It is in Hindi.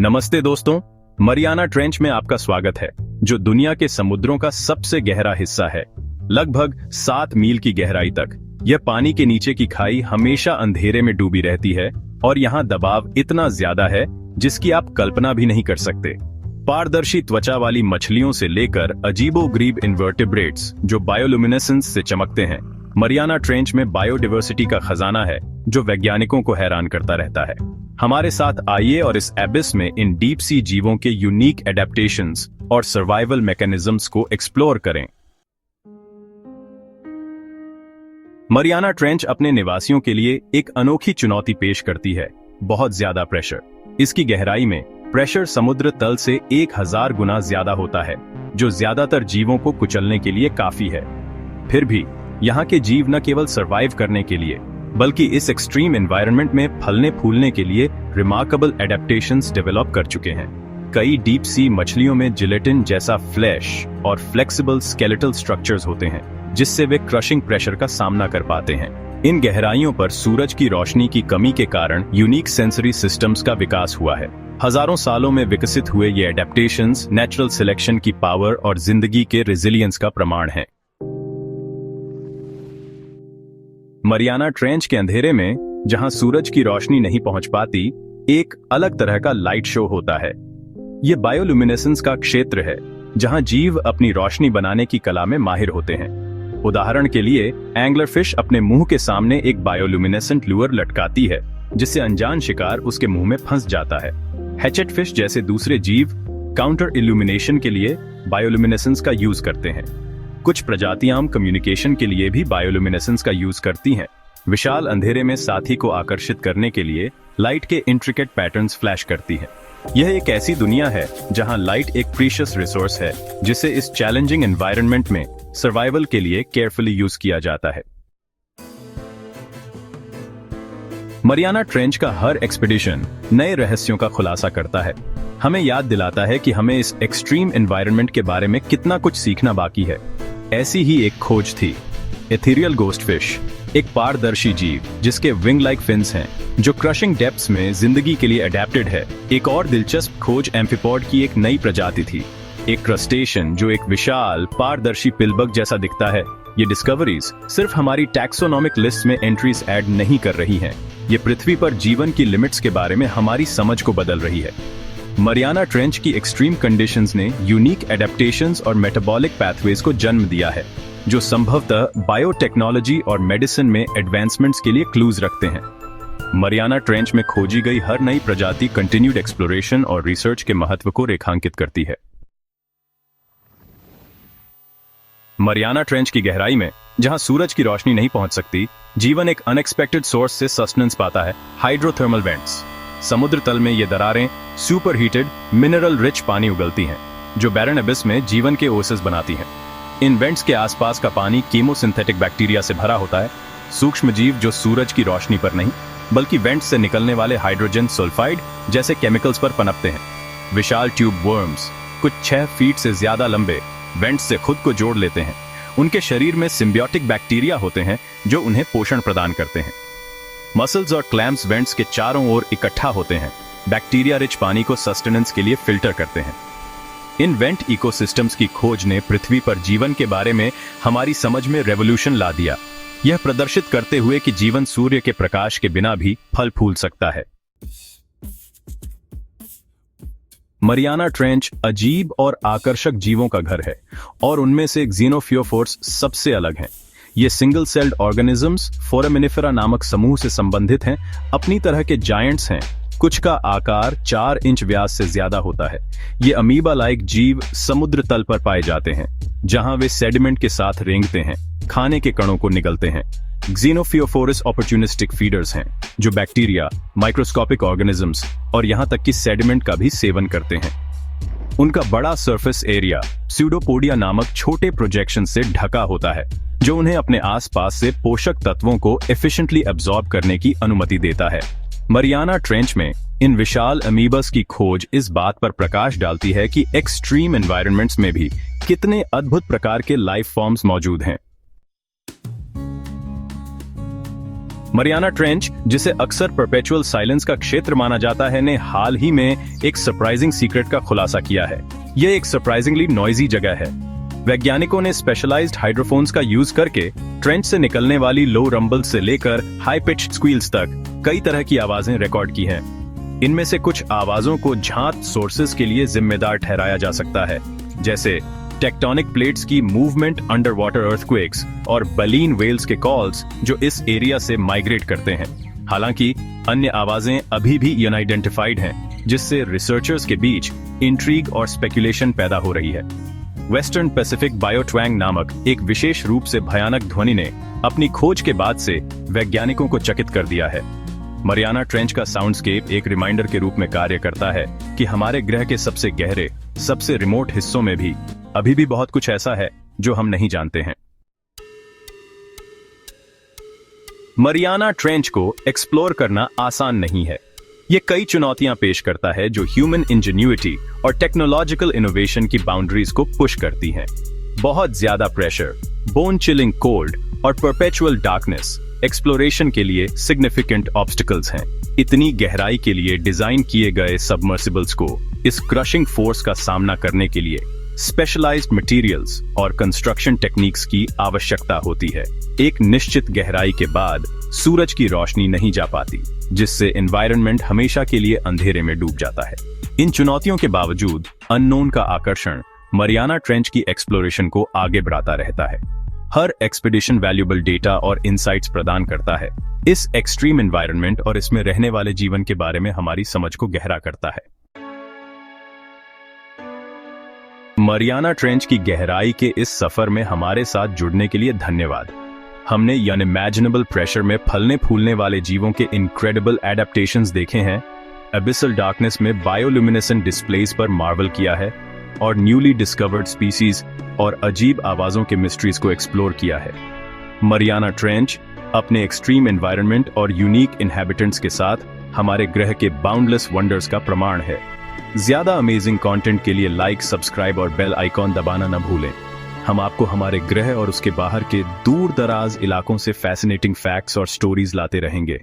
नमस्ते दोस्तों, मरियाना ट्रेंच में आपका स्वागत है, जो दुनिया के समुद्रों का सबसे गहरा हिस्सा है। लगभग 7 मील की गहराई तक यह पानी के नीचे की खाई हमेशा अंधेरे में डूबी रहती है और यहाँ दबाव इतना ज्यादा है जिसकी आप कल्पना भी नहीं कर सकते। पारदर्शी त्वचा वाली मछलियों से लेकर अजीबोगरीब इन्वर्टेब्रेट्स जो बायोल्यूमिनेसेंस से चमकते हैं, मरियाना ट्रेंच में बायोडाइवर्सिटी का खजाना है जो वैज्ञानिकों को हैरान करता रहता है। हमारे साथ आइए और इस एबिस में इन डीप सी जीवों के यूनिक एडेप्टेशंस और सर्वाइवल मैकेनिज्म्स को एक्सप्लोर करें। मरियाना ट्रेंच अपने निवासियों के लिए एक अनोखी चुनौती पेश करती है, बहुत ज्यादा प्रेशर। इसकी गहराई में प्रेशर समुद्र तल से 1000 गुना ज्यादा होता है, जो ज्यादातर जीवों को कुचलने के लिए काफी है। फिर भी यहाँ के जीव न केवल सर्वाइव करने के लिए बल्कि इस एक्सट्रीम एनवायरनमेंट में फलने फूलने के लिए रिमार्केबल एडेप्टेशंस डेवलप कर चुके हैं। कई डीप सी मछलियों में जिलेटिन जैसा फ्लैश और फ्लेक्सिबल स्केलेटल स्ट्रक्चर्स होते हैं, जिससे वे क्रशिंग प्रेशर का सामना कर पाते हैं। इन गहराइयों पर सूरज की रोशनी की कमी के कारण यूनिक सेंसरी सिस्टम्स का विकास हुआ है। हजारों सालों में विकसित हुए ये एडेप्टेशंस नेचुरल सिलेक्शन की पावर और जिंदगी के रेजिलियंस का प्रमाण है। मरियाना ट्रेंच के अंधेरे में, जहां सूरज की रोशनी नहीं पहुंच पाती, एक अलग तरह का लाइट शो होता है। यह बायोल्यूमिनेसेंस का क्षेत्र है, जहां जीव अपनी रोशनी बनाने की कला में माहिर होते हैं। उदाहरण के लिए, एंगलर फिश अपने मुंह के सामने एक बायोल्यूमिनेसेंट लुअर लटकाती है, जिससे अनजान शिकार उसके मुंह में फंस जाता है। हैचेट फिश जैसे दूसरे जीव काउंटर इल्यूमिनेशन के लिए बायोल्यूमिनेसेंस का यूज करते हैं। कुछ प्रजातियां कम्युनिकेशन के लिए भी बायोल्यूमिनेसेंस का यूज करती हैं। विशाल अंधेरे में साथी को आकर्षित करने के लिए लाइट के इंट्रिकेट पैटर्न्स फ्लैश करती है। यह एक ऐसी दुनिया है जहां लाइट एक प्रीशियस रिसोर्स है, जिसे इस चैलेंजिंग एनवायरनमेंट में सर्वाइवल के लिए केयरफुली यूज किया जाता है। मरियाना ट्रेंच का हर एक्सपीडिशन नए रहस्यों का खुलासा करता है, हमें याद दिलाता है कि हमें इस एक्सट्रीम एनवायरनमेंट के बारे में कितना कुछ सीखना बाकी है। ऐसी ही एक खोज थी एथेरियल गोस्टफिश, एक पारदर्शी जीव जिसके विंग लाइक फिन्स हैं, जो क्रशिंग डेप्थ्स में जिंदगी के लिए अडेप्टेड है। एक और दिलचस्प खोज एम्फीपॉड की एक नई प्रजाति थी, एक क्रस्टेशियन जो एक विशाल पारदर्शी पिलबग जैसा दिखता है। ये डिस्कवरीज सिर्फ हमारी टैक्सोनॉमिक लिस्ट में एंट्रीज ऐड नहीं कर रही हैं, ये पृथ्वी पर जीवन की लिमिट्स के बारे में हमारी समझ को बदल रही है। मरियाना ट्रेंच की एक्सट्रीम कंडीशंस ने यूनिक एडेप्टेशंस और मेटाबॉलिक पैथवेज को जन्म दिया है, जो संभवतः बायोटेक्नोलॉजी और मेडिसिन में एडवांसमेंट्स के लिए क्लूज रखते हैं। मरियाना ट्रेंच में खोजी गई हर नई प्रजाति कंटिन्यूड एक्सप्लोरेशन और रिसर्च के महत्व को रेखांकित करती है। मरियाना ट्रेंच की गहराई में, जहां सूरज की रोशनी नहीं पहुंच सकती, जीवन एक अनएक्सपेक्टेड सोर्स से सस्टेनेंस पाता है, हाइड्रोथर्मल वेंट्स। समुद्र तल में ये दरारें सुपर हीटेड मिनरल रिच पानी उगलती हैं, जो बैरन एबिस में जीवन के ओएसिस बनाती हैं। इन वेंट्स के आसपास का पानी कीमोसिंथेटिक बैक्टीरिया से भरा होता है, सूक्ष्म जीव जो सूरज की रोशनी पर नहीं बल्कि वेंट्स से निकलने वाले हाइड्रोजन सल्फाइड जैसे केमिकल्स पर पनपते हैं। विशाल ट्यूब वर्म्स, कुछ 6 फीट से ज्यादा लंबे, वेंट्स से खुद को जोड़ लेते हैं। उनके शरीर में सिम्बियोटिक बैक्टीरिया होते हैं जो उन्हें पोषण प्रदान करते हैं। मसल्स और क्लैम्प्स वेंट्स के चारों ओर इकट्ठा होते हैं, बैक्टीरिया रिच पानी को सस्टेनेंस के लिए फिल्टर करते हैं। इन वेंट इकोसिस्टम्स की खोज ने पृथ्वी पर जीवन के बारे में हमारी समझ में रेवोल्यूशन ला दिया, यह प्रदर्शित करते हुए कि जीवन सूर्य के प्रकाश के बिना भी फल फूल सकता है। मरियाना ट्रेंच अजीब और आकर्षक जीवों का घर है और उनमें से ज़ीनोफियोफोर्स सबसे अलग हैं। ये सिंगल सेल्ड ऑर्गेनिजम्स फोरामिनिफेरा नामक समूह से संबंधित हैं, अपनी तरह के जायंट्स हैं। कुछ का आकार 4 इंच व्यास से ज्यादा होता है। ये अमीबा लाइक जीव समुद्र तल पर पाए जाते हैं, जहां वे सेडिमेंट के साथ रेंगते हैं, खाने के कणों को निगलते हैं। ज़ीनोफियोफोरस अपॉर्चुनिस्टिक फीडर्स हैं, जो बैक्टीरिया, माइक्रोस्कोपिक ऑर्गेनिजम्स और यहां तक कि सेडिमेंट का भी सेवन करते हैं। उनका बड़ा सरफेस एरिया स्यूडोपोडिया नामक छोटे प्रोजेक्शन से ढका होता है, जो उन्हें अपने आसपास से पोषक तत्वों को एफिशिएंटली एब्जॉर्ब करने की अनुमति देता है। मरियाना ट्रेंच में इन विशाल अमीबस की खोज इस बात पर प्रकाश डालती है कि एक्सट्रीम एनवायरनमेंट्स में भी कितने अद्भुत प्रकार के लाइफ फॉर्म्स मौजूद हैं। मरियाना ट्रेंच, जिसे अक्सर परपेचुअल साइलेंस का क्षेत्र माना जाता है, ने हाल ही में एक सरप्राइजिंग सीक्रेट का खुलासा किया है। यह एक सरप्राइजिंगली नॉइजी जगह है। वैज्ञानिकों ने स्पेशलाइज्ड हाइड्रोफोन्स का यूज करके ट्रेंच से निकलने वाली लो रंबल से लेकर हाई पिच्ड स्क्वील्स तक कई तरह की आवाजें रिकॉर्ड की हैं। इनमें से कुछ आवाजों को ज्ञात सोर्सेज के लिए जिम्मेदार ठहराया जा सकता है, जैसे टेक्टोनिक प्लेट्स की मूवमेंट, अंडर वाटर अर्थक्वेक्स और बलीन वेल्स के कॉल्स जो इस एरिया से माइग्रेट करते हैं। हालांकि अन्य आवाजें अभी भी अनआइडेंटिफाइड हैं, जिससे रिसर्चर्स के बीच इंट्रीग और स्पेकुलेशन पैदा हो रही है। वेस्टर्न पैसिफिक बायोट्वैंग नामक एक विशेष रूप से भयानक ध्वनि ने अपनी खोज के बाद से वैज्ञानिकों को चकित कर दिया है। मरियाना ट्रेंच का साउंडस्केप एक रिमाइंडर के रूप में कार्य करता है कि हमारे ग्रह के सबसे गहरे, सबसे रिमोट हिस्सों में भी अभी भी बहुत कुछ ऐसा है जो हम नहीं जानते हैं। मरियाना ट्रेंच को एक्सप्लोर करना आसान नहीं है। ये कई चुनौतियां पेश करता है जो ह्यूमन इंजीन्यूइटी और टेक्नोलॉजिकल इनोवेशन की बाउंड्रीज को पुश करती हैं। बहुत ज्यादा प्रेशर, बोन चिलिंग कोल्ड और परपेचुअल डार्कनेस एक्सप्लोरेशन के लिए सिग्निफिकेंट ऑब्स्टिकल्स हैं। इतनी गहराई के लिए डिजाइन किए गए सबमर्सिबल्स को इस क्रशिंग फोर्स का सामना करने के लिए स्पेशलाइज्ड मटेरियल्स और कंस्ट्रक्शन टेक्निक्स की आवश्यकता होती है। एक निश्चित गहराई के बाद सूरज की रोशनी नहीं जा पाती, जिससे एनवायरनमेंट हमेशा के लिए अंधेरे में डूब जाता है। इन चुनौतियों के बावजूद अननोन का आकर्षण मरियाना ट्रेंच की एक्सप्लोरेशन को आगे बढ़ाता रहता है। हर एक्सपीडिशन वैल्यूएबल डेटा और इनसाइट्स प्रदान करता है। इस एक्सट्रीम एनवायरनमेंट और इसमें रहने वाले जीवन के बारे में हमारी समझ को गहरा करता है। मरियाना ट्रेंच की गहराई के इस सफर में हमारे साथ जुड़ने के लिए धन्यवाद। हमने अनइमेजिनेबल प्रेशर में फलने फूलने वाले जीवों के इनक्रेडिबल एडेप्टेशंस देखे हैं, एबिसल डार्कनेस में बायोल्यूमिनेसेंट डिस्प्लेस पर मार्वल किया है और न्यूली डिस्कवर्ड स्पीसीज और अजीब आवाजों के मिस्ट्रीज को एक्सप्लोर किया है। मरियाना ट्रेंच अपने एक्सट्रीम एनवायरनमेंट और यूनिक इनहैबिटेंट्स के साथ हमारे ग्रह के बाउंडलेस वंडर्स का प्रमाण है। ज्यादा अमेजिंग कंटेंट के लिए लाइक, सब्सक्राइब और बेल आइकॉन दबाना न भूलें। हम आपको हमारे ग्रह और उसके बाहर के दूर दराज इलाकों से फैसिनेटिंग फैक्ट्स और स्टोरीज लाते रहेंगे।